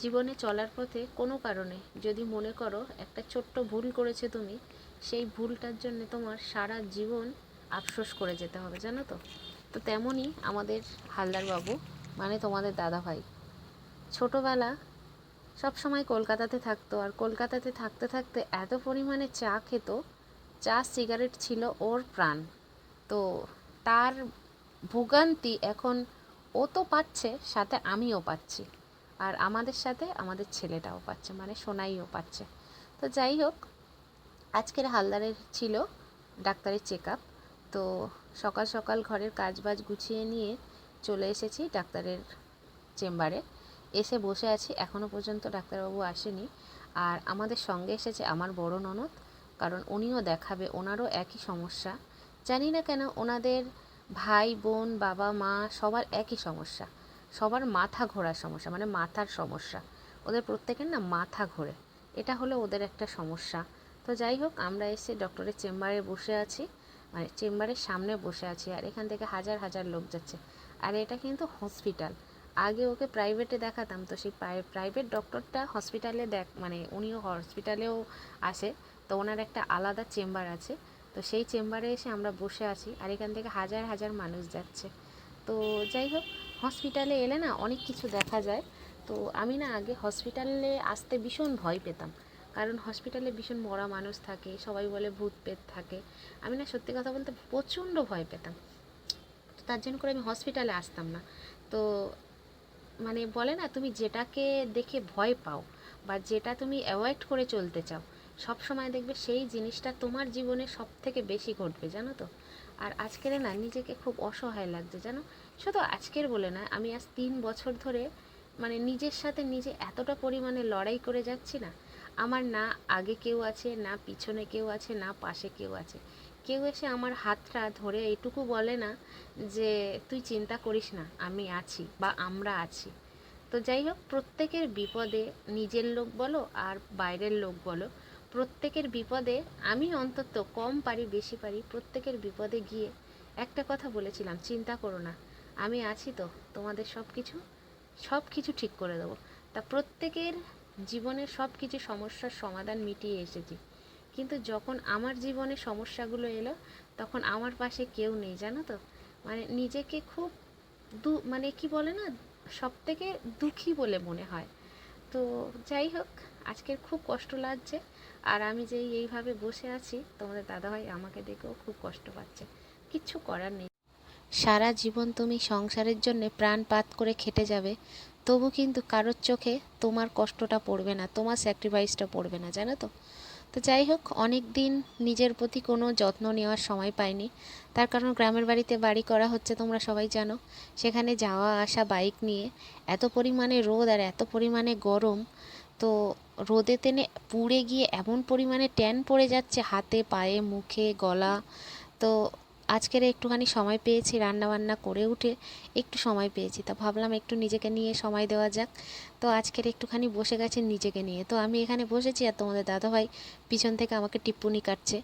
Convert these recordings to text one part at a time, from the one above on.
জীবনে চলার পথে কোনো কারণে যদি মনে করো একটা ছোট্ট ভুল করেছে তুমি, সেই ভুলটার জন্য তোমার সারা জীবন আফসোস করে যেতে হবে, জানো তো। তো তেমনই আমাদের হালদার বাবু, মানে তোমাদের দাদা ভাই, ছোটোবেলা সব সময় কলকাতাতে থাকতো, আর কলকাতাতে থাকতে থাকতে এত পরিমাণে চা খেত, চা সিগারেট ছিল ওর প্রাণ। তো তার ভোগান্তি এখন ও তো পাচ্ছে, সাথে আমিও পাচ্ছি, আর আমাদের সাথে আমাদের ছেলেটাও পাচ্ছে, মানে সোনাইও পাচ্ছে। তো যাই হোক, আজকের হালদারের ছিল ডাক্তারের চেক আপ। তো সকাল সকাল ঘরের কাজবাজ গুছিয়ে নিয়ে চলে এসেছি ডাক্তারের চেম্বারে। এসে বসে আছি, এখনও পর্যন্ত ডাক্তারবাবু আসেনি। আর আমাদের সঙ্গে এসেছে আমার বড় ননদ, কারণ উনিও দেখাবে, ওনারও একই সমস্যা। জানি না কেন ওনাদের ভাই বোন বাবা মা সবার একই সমস্যা, সবার মাথা ঘোরার সমস্যা, মানে মাথার সমস্যা। ওদের প্রত্যেকের না মাথা ঘোরে, এটা হলো ওদের একটা সমস্যা। তো যাই হোক, আমরা এসে ডক্টরের চেম্বারে বসে আছি, মানে চেম্বারের সামনে বসে আছি, আর এখান থেকে হাজার হাজার লোক যাচ্ছে। আর এটা কিন্তু হসপিটাল। আগে ওকে প্রাইভেটে দেখাতাম, তো সেই প্রাইভেট ডক্টরটা হসপিটালে মানে উনিও হসপিটালেও আসে, তো ওনার একটা আলাদা চেম্বার আছে। তো সেই চেম্বারে এসে আমরা বসে আছি, আর এখান থেকে হাজার হাজার মানুষ যাচ্ছে। তো যাই হোক, হসপিটালে এলে না অনেক কিছু দেখা যায়। তো আমি না আগে হসপিটালে আসতে ভীষণ ভয় পেতাম, কারণ হসপিটালে ভীষণ মরা মানুষ থাকে, সবাই বলে ভূত পেত থাকে। আমি না সত্যি কথা বলতে প্রচণ্ড ভয় পেতাম, তো তার জন্য করে আমি হসপিটালে আসতাম না। তো মানে বলে না, তুমি যেটাকে দেখে ভয় পাও বা যেটা তুমি অ্যাভয়েড করে চলতে চাও, সব সময় দেখবে সেই জিনিসটা তোমার জীবনে সব থেকে বেশি ঘটবে, জানো তো। আর আজকের না নিজেকে খুব অসহায় লাগছে, জানো। শুধু আজকের বলে না, আমি আজ 3 বছর ধরে মানে নিজের সাথে নিজে এতটা পরিমাণে লড়াই করে যাচ্ছি না। আমার না আগে কেউ আছে, না পিছনে কেউ আছে, না পাশে কেউ আছে। কেউ এসে আমার হাতটা ধরে এইটুকু বলে না যে তুই চিন্তা করিস না, আমি আছি বা আমরা আছি। তো যাই হোক, প্রত্যেকের বিপদে, নিজের লোক বলো আর বাইরের লোক বলো, প্রত্যেকের বিপদে আমি অন্তত কম পারি বেশি পারি, প্রত্যেকের বিপদে গিয়ে একটা কথা বলেছিলাম, চিন্তা করো না, আমি আছি তো, তোমাদের সব কিছু ঠিক করে দেবো। তা প্রত্যেকের জীবনের সব কিছু সমস্যার সমাধান মিটিয়ে এসেছি। কিন্তু যখন আমার জীবনে সমস্যাগুলো এলো, তখন আমার পাশে কেউ নেই, জানো তো। মানে নিজেকে খুব মানে কি বলে না, সব থেকে দুঃখী বলে মনে হয়। তো যাই হোক, আজকের খুব কষ্ট লাগছে। আর আমি যে এইভাবে বসে আছি, তোমাদের দাদাভাই আমাকে দেখেও খুব কষ্ট পাচ্ছে। কিচ্ছু করার নেই। সারা জীবন তুমি সংসারের জন্য প্রাণপাত করে খেটে যাবে, তবু কিন্তু কারোর চোখে তোমার কষ্টটা পড়বে না, তোমার স্যাক্রিফাইসটা পড়বে না, জানো তো। তো যাই হোক, অনেক দিন নিজের প্রতি কোনো যত্ন নেওয়ার সময় পাইনি। তার কারণ গ্রামের বাড়িতে বাড়ি করা হচ্ছে, তোমরা সবাই জানো। সেখানে যাওয়া আসা বাইক নিয়ে, এত পরিমাণে রোদ আর এত পরিমাণে গরম। তো রোদে টেনে পুড়ে গিয়ে এমন পরিমাণে ট্যান পড়ে যাচ্ছে হাতে পায়ে মুখে গলা। তো আজকের একটুখানি সময় পেয়েছি, রান্না বান্না করে উঠে একটু সময় পেয়েছি, তা ভাবলাম একটু নিজেকে নিয়ে সময় দেওয়া যাক। তো আজকের একটুখানি বসে গেছে নিজেকে নিয়ে। তো আমি এখানে বসেছি, আর তোমাদের দাদাভাই পিছন থেকে আমাকে টিপ্পনি কাটছে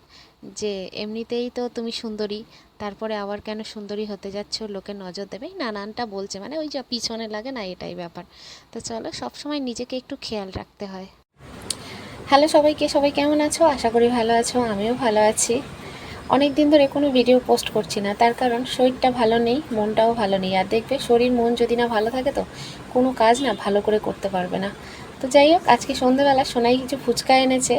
যে এমনিতেই তো তুমি সুন্দরী, তারপরে আবার কেন সুন্দরী হতে যাচ্ছ, লোকে নজর দেবে, এই নানানটা বলছে, মানে ওই যা পিছনে লাগে না, এটাই ব্যাপার। তো চলো, সবসময় নিজেকে একটু খেয়াল রাখতে হয়। হ্যালো সবাইকে, সবাই কেমন আছো? আশা করি ভালো আছো, আমিও ভালো আছি। অনেক দিন ধরে কোনো ভিডিও পোস্ট করছি না, তার কারণ শরীরটা ভালো নেই, মনটাও ভালো নেই। আর দেখবে, শরীর মন যদি না ভালো থাকে, তো কোনো কাজ না ভালো করে করতে পারবে না। তো যাই হোক, আজকে সন্ধ্যেবেলা সোনাই কিছু ফুচকা এনেছে,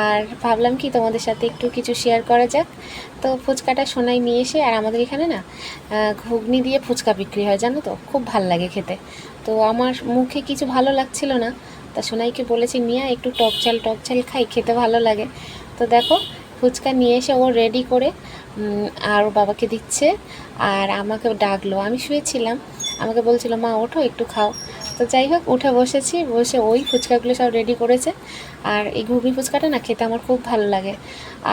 আর ভাবলাম কি তোমাদের সাথে একটু কিছু শেয়ার করা যাক। তো ফুচকাটা সোনাই নিয়ে এসে, আর আমাদের এখানে না ঘুগনি দিয়ে ফুচকা বিক্রি হয়, জানো তো, খুব ভাল লাগে খেতে। তো আমার মুখে কিছু ভালো লাগছিল না, তা সোনাইকে বলেছি নিয়ে একটু টক ঝাল খাই, খেতে ভালো লাগে। তো দেখো, ফুচকা নিয়ে এসে ও রেডি করে আর ওর বাবাকে দিচ্ছে, আর আমাকে ডাকলো। আমি শুয়েছিলাম, আমাকে বলছিল মা ওঠো একটু খাও। তো যাই হোক, উঠে বসেছি, বসে ওই ফুচকাগুলো সব রেডি করেছে। আর এই ঘুগনি ফুচকাটা না খেতে আমার খুব ভালো লাগে।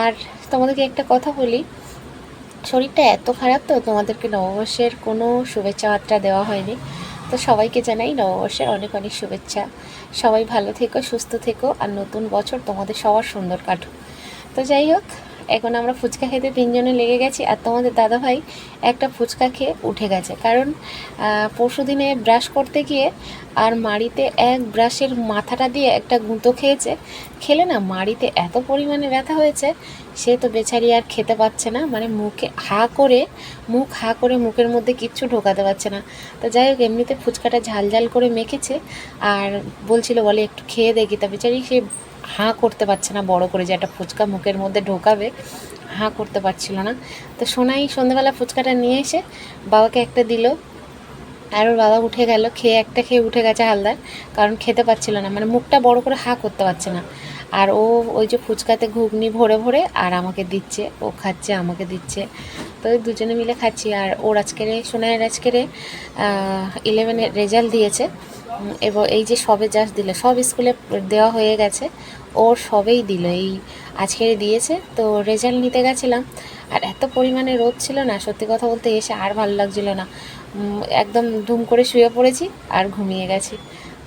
আর তোমাদেরকে একটা কথা বলি, শরীরটা এত খারাপ, তো তোমাদেরকে নববর্ষের কোনো শুভেচ্ছা বার্তা দেওয়া হয়নি। তো সবাইকে জানাই নববর্ষের অনেক অনেক শুভেচ্ছা। সবাই ভালো থেকো, সুস্থ থেকো, আর নতুন বছর তোমাদের সবার সুন্দর কাটুক। তো যাই হোক, এখন আমরা ফুচকা খেতে তিনজনে লেগে গেছি, আর তোমাদের দাদাভাই একটা ফুচকা খেয়ে উঠে গেছে। কারণ পরশু দিনে ব্রাশ করতে গিয়ে আর মাড়িতে এক ব্রাশের মাথাটা দিয়ে একটা গুঁতো খেয়েছে, খেলে না মাড়িতে এত পরিমাণে ব্যথা হয়েছে, সে তো বেচারি আর খেতে পাচ্ছে না, মানে মুখ হা করে মুখের মধ্যে কিচ্ছু ঢোকাতে পারছে না। তো যাই হোক, এমনিতে ফুচকাটা ঝাল ঝাল করে মেখেছে আর বলছিল বলে একটু খেয়ে দেখি, তা বেচারি সে হাঁ করতে পারছে না বড় করে, যে একটা ফুচকা মুখের মধ্যে ঢোকাবে, হাঁ করতে পারছিল না। তো সোনাই সন্ধ্যাবেলা ফুচকাটা নিয়ে এসে বাবাকে একটা দিল, আর ওর বাবা উঠে গেল, খেয়ে উঠে গেছে হালদার, কারণ খেতে পাচ্ছিল না, মানে মুখটা বড় করে হাঁ করতে পারছে না। আর ও ওই যে ফুচকাতে ঘুগনি ভরে ভরে আর আমাকে দিচ্ছে, ও খাচ্ছে আমাকে দিচ্ছে, তো ওই দুজনে মিলে খাচ্ছি। আর ওর সোনাইয়ের আজকের 11-এর রেজাল্ট দিয়েছে, এবং এই যে সবে জাস্ট দিল, সব স্কুলে দেওয়া হয়ে গেছে, ওর সবেই দিল, এই আজকেরই দিয়েছে। তো রেজাল্ট নিতে গেছিলাম, আর এত পরিমাণে রোদ ছিল না, সত্যি কথা বলতে এসে আর ভালো লাগছিল না, একদম ধুম করে শুয়ে পড়েছি আর ঘুমিয়ে গেছি।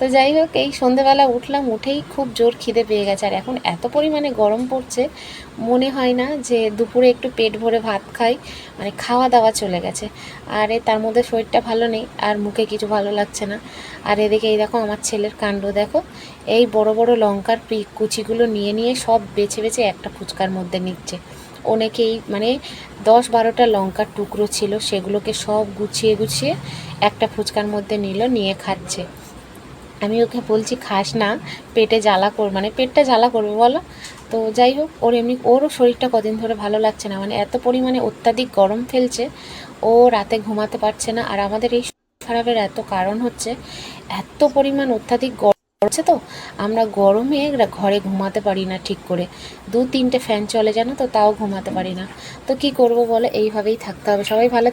তো যাই হোক, এই সন্ধেবেলা উঠলাম, উঠেই খুব জোর খিদে পেয়ে গেছে, আর এখন এত পরিমাণে গরম পড়ছে, মনে হয় না যে দুপুরে একটু পেট ভরে ভাত খাই, মানে খাওয়া দাওয়া চলে গেছে। আর তার মধ্যে শরীরটা ভালো নেই, আর মুখে কিছু ভালো লাগছে না। আর এদিকে এই দেখো আমার ছেলের কাণ্ড দেখো, এই বড় বড় লঙ্কার কুচিগুলো নিয়ে নিয়ে সব বেছে বেছে একটা ফুচকার মধ্যে নিচ্ছে। অনেকেই মানে 10-12টা লঙ্কার টুকরো ছিল, সেগুলোকে সব গুছিয়ে গুছিয়ে একটা ফুচকার মধ্যে নিয়ে খাচ্ছে। আমি ওকে বলছি খাস না, পেটে জ্বালা মানে পেটটা জ্বালা করবে বলো। তো যাই হোক, ওরও শরীরটা কদিন ধরে ভালো লাগছে না, মানে এত পরিমাণে অত্যাধিক গরম ফেলছে, ও রাতে ঘুমাতে পারছে না। আর আমাদের এই খারাপের এত কারণ হচ্ছে এত পরিমাণ অত্যাধিক গরম হচ্ছে, তো আমরা গরমে ঘরে ঘুমাতে পারি না ঠিক করে, 2-3টে ফ্যান চলে জানো তো, তাও ঘুমাতে পারি না। তো কি করব বলো, এইভাবেই থাকতে হবে। সবাই ভালো